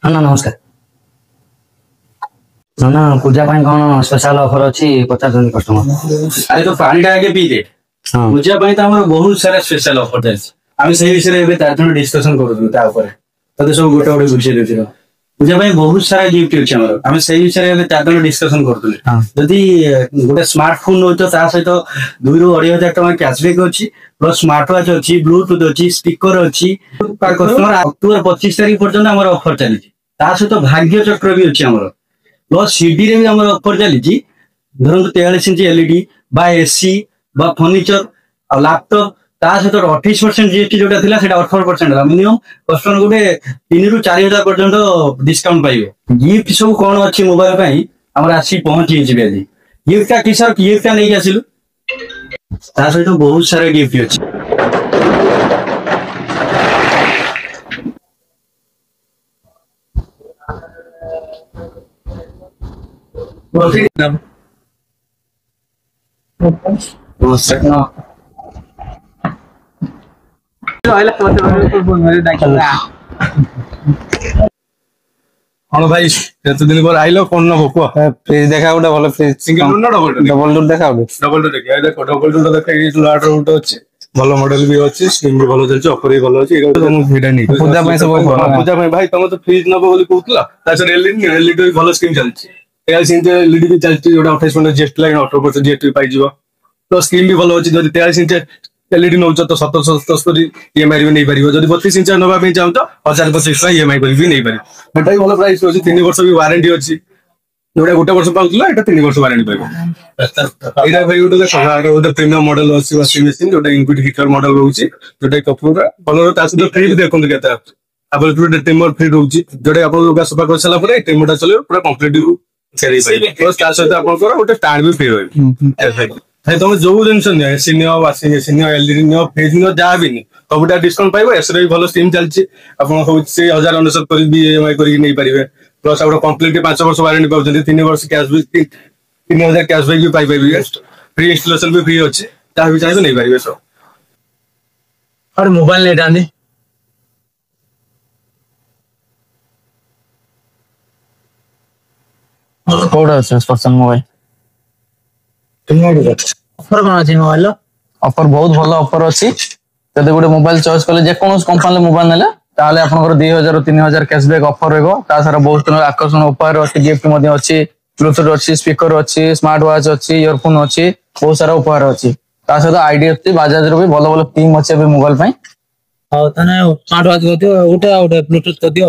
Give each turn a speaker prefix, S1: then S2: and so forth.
S1: ना नमस्कार ना पूजा पाई कौन स्पेशल ऑफर अच्छी पचास कस्टमर
S2: अरे तो पानी आगे पी दे
S1: हाँ
S2: पूजा पाई तो हमर बहुत सारा स्पेशल ऑफर जायछि आमी सही विषय रे तार थोड़ा डिस्कशन करू ता ऊपर तते सब गोटे गोटे बुझे देथिरो पूजा पाई बहुत सारा गिफ्ट अछि हमर आमी सही विषय रे तार थोड़ा डिस्कशन करथुले जदी गोटे स्मार्टफोन हो तो ता सहित 2 ରୁ 2.5 टका कैशबैक अछि प्लस स्मार्ट वॉच अछि ब्लूटूथ अछि स्पीकर अछि कस्टमर अक्टोबर 25 तारिख पर्यंत हमर ऑफर चली ता सहित भाग्य चक्र भी अछि हमर प्लस सीडी रे भी हमर ऑफर चली धरନ୍ତୁ 43 इंच एलईडी बा एसी बा फर्निचर आ लैपटॉप ता सहित 28% जीएसटी जोटा थिला सेटा 18% ला मिनिमम कस्टमर गुटे 3 ରୁ 4000 पर्यंत डिस्काउंट पाइबो गिफ्ट सब कोन अछि मोबाइल पई हमर आसी पहुंची जिबे আজি गिफ्ट का किसर गिफ्ट का नहीं आसिलु ता सहित बहुत सारा गिफ्ट अछि
S3: हाँ भाई एत दिन पर आइलो कौन न भोको
S4: फ्रिज देखा गोटे भल फ्रिज
S3: सिंगल डोर ना डबल डोर
S4: डबल डोर देखा गोटे
S3: डबल डोर देखा देखो डबल डोर देखा ये लाट रोड अछि भलो मॉडल भी अछि स्क्रीन भी भलो चलछि ऑफर भी भलो अछि एगो तुम भिडा नहीं
S4: पूजा ପାଇଁ सब
S3: पूजा भाई भाई तुम तो फ्रिज नबो बोली कहउतला तासर एलईडी भी भलो स्क्रीन चलछि एल सिंच एलईडी भी चलछि जोटा 28% जीएसटी लाइन 18% जीएसटी पाई जिवो तो स्क्रीन भी भलो अछि जदी 43 इंच एलईडी नौ तो 1777 ईएमआई भी नहीं पारिबो जदी 32 इंच नबा पे चाहू तो 1025 ईएमआई भी नहीं पारिबो एटा भी भलो प्राइस अछि 3 वर्ष भी वारंटी अछि जोटा गोटे वर्ष पाउतला एटा 3 वर्ष वारंटी पाइबो एटा भाई गोटे देखो गोटे प्रीमियम मॉडल अछि वाशिंग मशीन जोटा इनपुट हीटर मॉडल रहउछि जोटा कपूरा भलो तास फ्री भी देखो केता आपन टू ट्रिमर फ्री रहउछि जोटा आपन लोगा सफा कर सला परे ट्रिमरटा चले पूरा कंप्लीट सेरी पाइबो प्लस तास सहित आपन को गोटे स्टैंड भी फ्री होइबो भाई तुम जो जिन एसी नियो वाशिंग मशीन नियो एलईडी नियो फ्रिज नियो जहाँ भी नहीं सबुटा डिस्काउंट पाइबो एसरे भी भलो स्कीम चलछि आपन होछि 1099 करी भी ईएमआई करी नहीं पारिबे प्लस आप कंप्लीट 5 वर्ष वारंटी पाउछन 3 वर्ष कैशबैक 3000 कैशबैक भी पाइ पाइबे फ्री इंस्टॉलेशन भी फ्री अछि ता भी चाहिए नहीं पारिबे सब
S4: और मोबाइल नहीं डांदी कोड আছে স্পর্শন মোবাইল ऑफर कौन अच्छी मोबाइल ऑफर बहुत भल ऑफर अच्छी जब गोटे मोबाइल चॉइस कले जे कोनो कंपनी मोबाइल नेले ताले आपनकर 2000 3000 कैशबैक ऑफर रहबो ता सारा बहुत आकर्षण उपहार अच्छी गिफ्ट मध्ये अच्छी ब्लूटूथ अच्छी स्पीकर अच्छी स्मार्ट वॉच अच्छी इयरफोन अच्छी बहुत सारा उपहार अच्छी ता सहित आईडी अच्छी बजाज रो भी भलो भलो टीम अच्छे मोबाइल पई
S1: हां तने स्मार्ट वॉच कर दियो उठे ब्लूटूथ कर दियो।